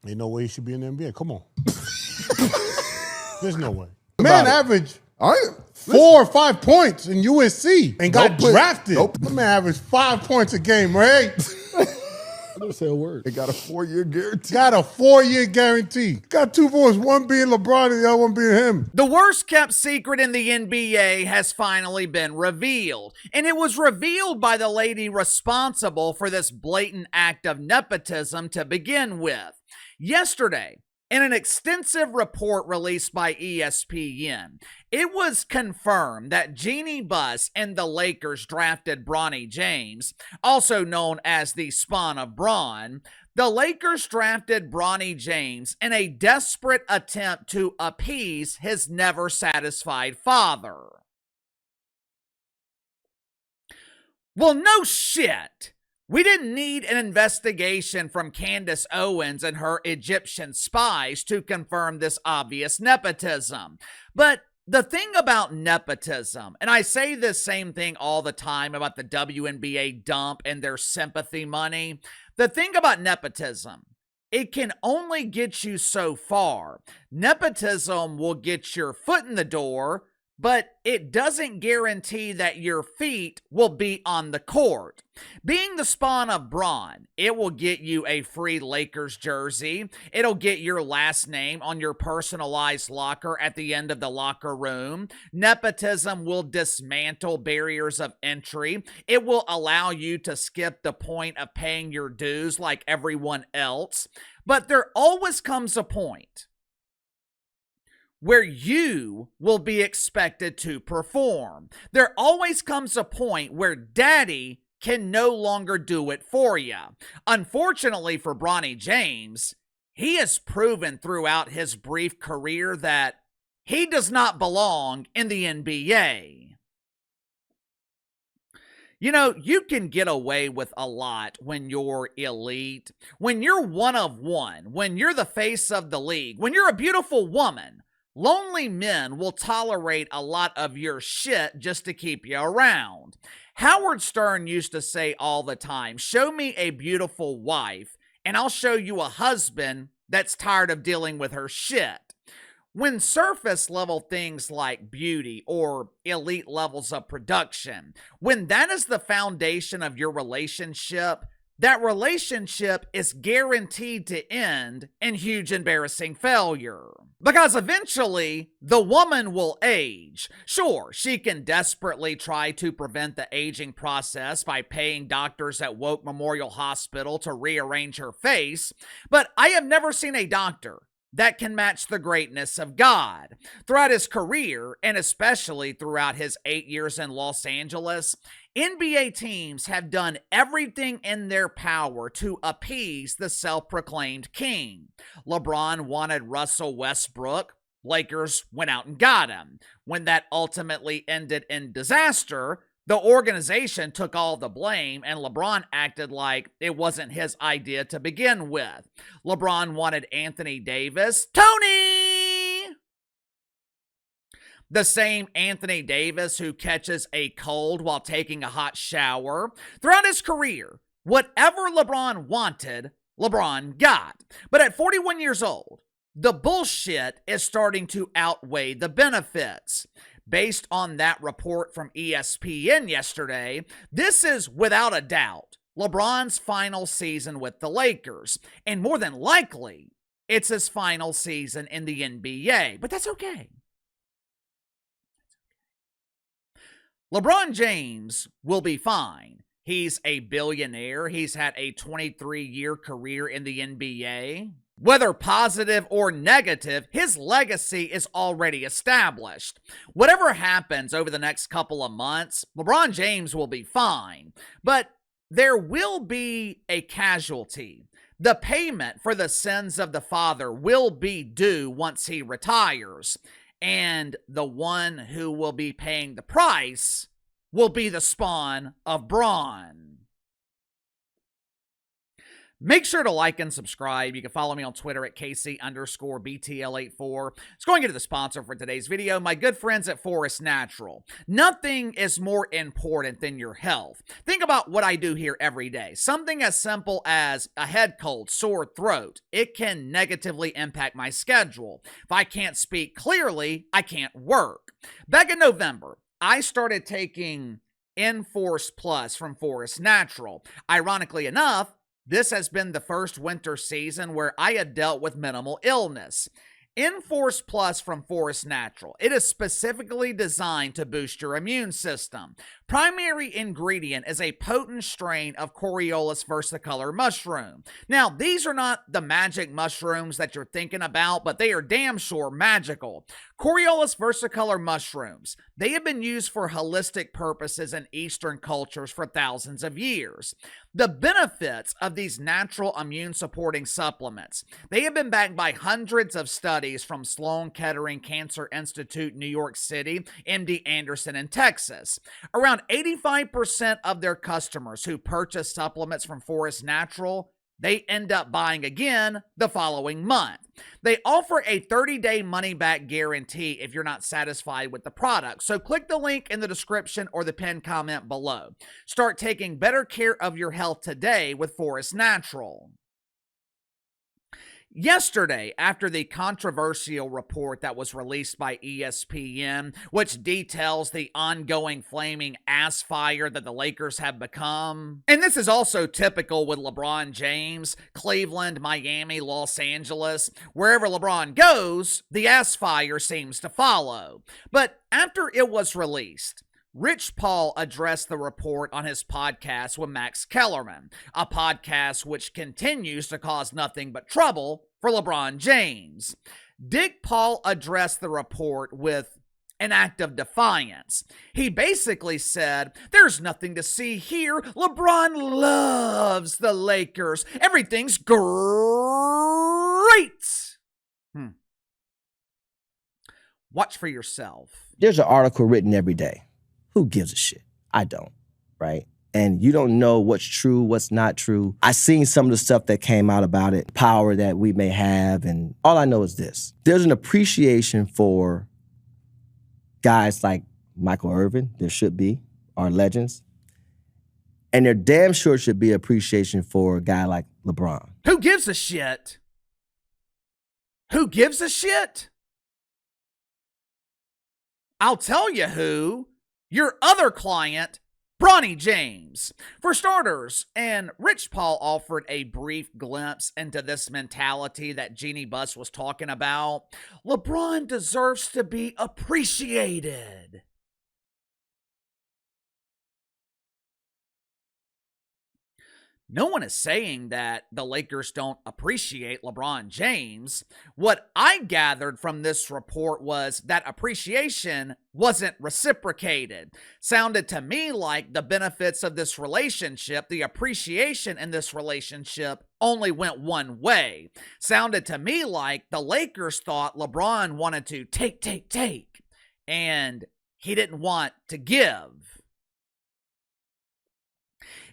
Ain't no way he should be in the NBA. Come on. There's no way. Man averaged 4 or 5 points in USC and got drafted. The man averaged 5 points a game, right? I don't say a word. They got a 4-year guarantee. Got a 4-year guarantee. Got 2 boys, one being LeBron and the other one being him. The worst kept secret in the NBA has finally been revealed. And it was revealed by the lady responsible for this blatant act of nepotism to begin with. Yesterday, in an extensive report released by ESPN, it was confirmed that Jeannie Buss and the Lakers drafted Bronny James, also known as the spawn of Bron. The Lakers drafted Bronny James in a desperate attempt to appease his never-satisfied father. Well, no shit. We didn't need an investigation from Candace Owens and her Egyptian spies to confirm this obvious nepotism. But the thing about nepotism, and I say this same thing all the time about the WNBA dump and their sympathy money, the thing about nepotism, it can only get you so far. Nepotism will get your foot in the door, but it doesn't guarantee that your feet will be on the court. Being the spawn of Bron, it will get you a free Lakers jersey. It'll get your last name on your personalized locker at the end of the locker room. Nepotism will dismantle barriers of entry. It will allow you to skip the point of paying your dues like everyone else. But there always comes a point where you will be expected to perform. There always comes a point where daddy can no longer do it for you. Unfortunately for Bronny James, he has proven throughout his brief career that he does not belong in the NBA. You know, you can get away with a lot when you're elite, when you're one of one, when you're the face of the league, when you're a beautiful woman. Lonely men will tolerate a lot of your shit just to keep you around. Howard Stern used to say all the time, show me a beautiful wife, and I'll show you a husband that's tired of dealing with her shit. When surface level things like beauty or elite levels of production, when that is the foundation of your relationship, that relationship is guaranteed to end in huge embarrassing failure. Because eventually, the woman will age. Sure, she can desperately try to prevent the aging process by paying doctors at Woke Memorial Hospital to rearrange her face, but I have never seen a doctor that can match the greatness of God. Throughout his career, and especially throughout his 8 years in Los Angeles, NBA teams have done everything in their power to appease the self-proclaimed king. LeBron wanted Russell Westbrook. Lakers went out and got him. When that ultimately ended in disaster, the organization took all the blame, and LeBron acted like it wasn't his idea to begin with. LeBron wanted Anthony Davis. Tony! The same Anthony Davis who catches a cold while taking a hot shower. Throughout his career, whatever LeBron wanted, LeBron got. But at 41 years old, the bullshit is starting to outweigh the benefits. Based on that report from ESPN yesterday, this is without a doubt LeBron's final season with the Lakers. And more than likely, it's his final season in the NBA. But that's okay. LeBron James will be fine. He's a billionaire. He's had a 23-year career in the NBA. Whether positive or negative, his legacy is already established. Whatever happens over the next couple of months, LeBron James will be fine. But there will be a casualty. The payment for the sins of the father will be due once he retires. And the one who will be paying the price will be the spawn of Bron. Make sure to like and subscribe. You can follow me on Twitter at KC_BTL84. Let's go and get to the sponsor for today's video, my good friends at Forest Natural. Nothing is more important than your health. Think about what I do here every day. Something as simple as a head cold, sore throat. It can negatively impact my schedule. If I can't speak clearly, I can't work. Back in November, I started taking Enforce Plus from Forest Natural. Ironically enough, this has been the first winter season where I had dealt with minimal illness. Enforce Plus from Forest Natural. It is specifically designed to boost your immune system. Primary ingredient is a potent strain of Coriolis versicolor mushroom. Now, these are not the magic mushrooms that you're thinking about, but they are damn sure magical. Coriolis versicolor mushrooms. They have been used for holistic purposes in Eastern cultures for thousands of years. The benefits of these natural immune supporting supplements. They have been backed by hundreds of studies from Sloan Kettering Cancer Institute, New York City, MD Anderson in Texas. Around 85% of their customers who purchase supplements from Forest Natural, they end up buying again the following month. They offer a 30-day money-back guarantee if you're not satisfied with the product. So click the link in the description or the pinned comment below. Start taking better care of your health today with Forest Natural. Yesterday, after the controversial report that was released by ESPN, which details the ongoing flaming ass fire that the Lakers have become, and this is also typical with LeBron James, Cleveland, Miami, Los Angeles, wherever LeBron goes, the ass fire seems to follow. But after it was released, Rich Paul addressed the report on his podcast with Max Kellerman, a podcast which continues to cause nothing but trouble for LeBron James. Dick Paul addressed the report with an act of defiance. He basically said, "There's nothing to see here. LeBron loves the Lakers. Everything's great." Watch for yourself. There's an article written every day. Who gives a shit? I don't, right? And you don't know what's true, what's not true. I seen some of the stuff that came out about it, power that we may have, and all I know is this. There's an appreciation for guys like Michael Irvin, there should be, our legends. And there damn sure should be appreciation for a guy like LeBron. Who gives a shit? Who gives a shit? I'll tell you who. Your other client, Bronny James. For starters, and Rich Paul offered a brief glimpse into this mentality that Jeannie Buss was talking about. LeBron deserves to be appreciated. No one is saying that the Lakers don't appreciate LeBron James. What I gathered from this report was that appreciation wasn't reciprocated. Sounded to me like the benefits of this relationship, the appreciation in this relationship, only went one way. Sounded to me like the Lakers thought LeBron wanted to take, and he didn't want to give.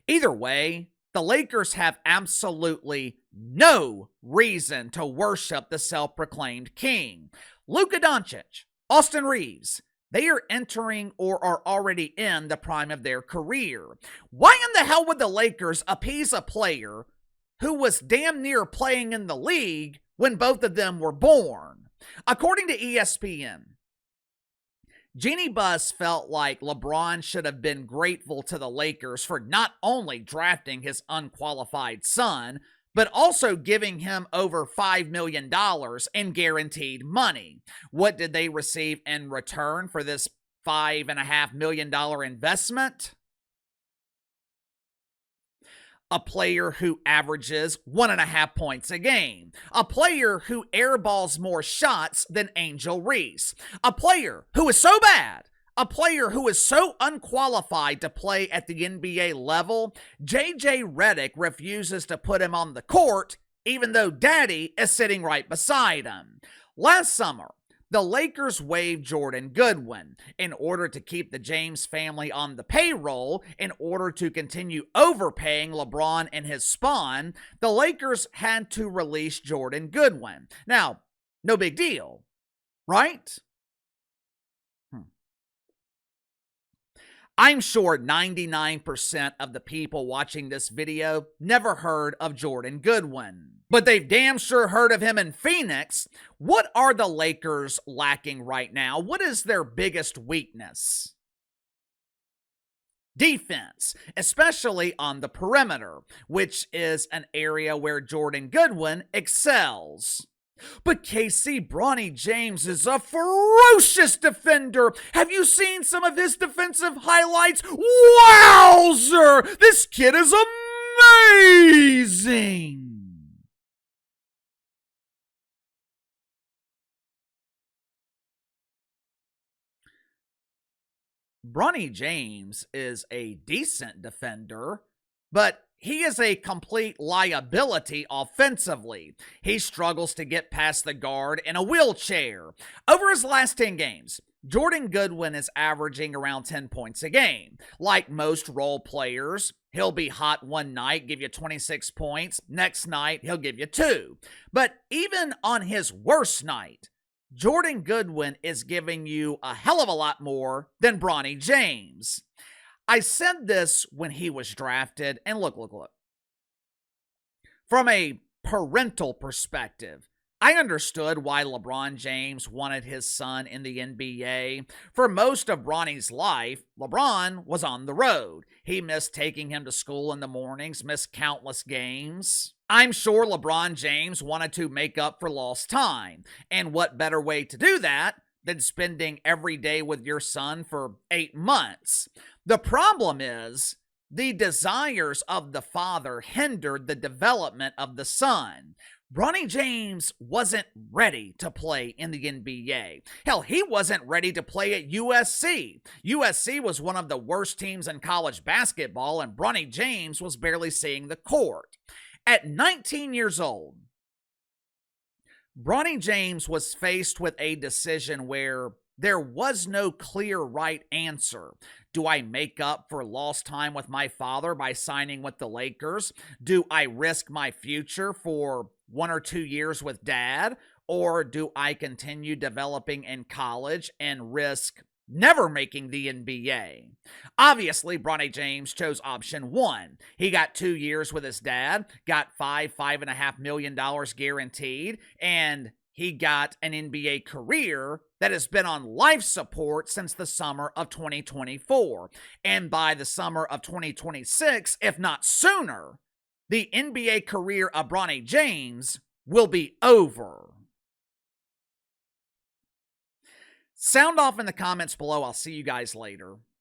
Either way, the Lakers have absolutely no reason to worship the self-proclaimed king. Luka Doncic, Austin Reeves, they are entering or are already in the prime of their career. Why in the hell would the Lakers appease a player who was damn near playing in the league when both of them were born? According to ESPN, Jeannie Buss felt like LeBron should have been grateful to the Lakers for not only drafting his unqualified son, but also giving him over $5 million in guaranteed money. What did they receive in return for this $5.5 million investment? A player who averages 1.5 points a game. A player who airballs more shots than Angel Reese. A player who is so bad. A player who is so unqualified to play at the NBA level, JJ Redick refuses to put him on the court, even though Daddy is sitting right beside him. Last summer, The Lakers waived Jordan Goodwin in order to keep the James family on the payroll, in order to continue overpaying LeBron and his spawn. The Lakers had to release Jordan Goodwin. Now, no big deal, right? I'm sure 99% of the people watching this video never heard of Jordan Goodwin, but they've damn sure heard of him in Phoenix. What are the Lakers lacking right now? What is their biggest weakness? Defense, especially on the perimeter, which is an area where Jordan Goodwin excels. But KC, Bronny James is a ferocious defender. Have you seen some of his defensive highlights? Wowzer! This kid is amazing! Bronny James is a decent defender, but he is a complete liability offensively. He struggles to get past the guard in a wheelchair. Over his last 10 games, Jordan Goodwin is averaging around 10 points a game. Like most role players, he'll be hot one night, give you 26 points. Next night, he'll give you 2. But even on his worst night, Jordan Goodwin is giving you a hell of a lot more than Bronny James. I said this when he was drafted, and look. From a parental perspective, I understood why LeBron James wanted his son in the NBA. For most of Bronny's life, LeBron was on the road. He missed taking him to school in the mornings, missed countless games. I'm sure LeBron James wanted to make up for lost time. And what better way to do that than spending every day with your son for 8 months? The problem is, the desires of the father hindered the development of the son. Bronny James wasn't ready to play in the NBA. Hell, he wasn't ready to play at USC. USC was one of the worst teams in college basketball, and Bronny James was barely seeing the court. At 19 years old, Bronny James was faced with a decision where there was no clear right answer. Do I make up for lost time with my father by signing with the Lakers? Do I risk my future for 1 or 2 years with dad? Or do I continue developing in college and risk never making the NBA? Obviously, Bronny James chose option 1. He got 2 years with his dad, got $5.5 million guaranteed, and he got an NBA career that has been on life support since the summer of 2024. And by the summer of 2026, if not sooner, the NBA career of Bronny James will be over. Sound off in the comments below. I'll see you guys later.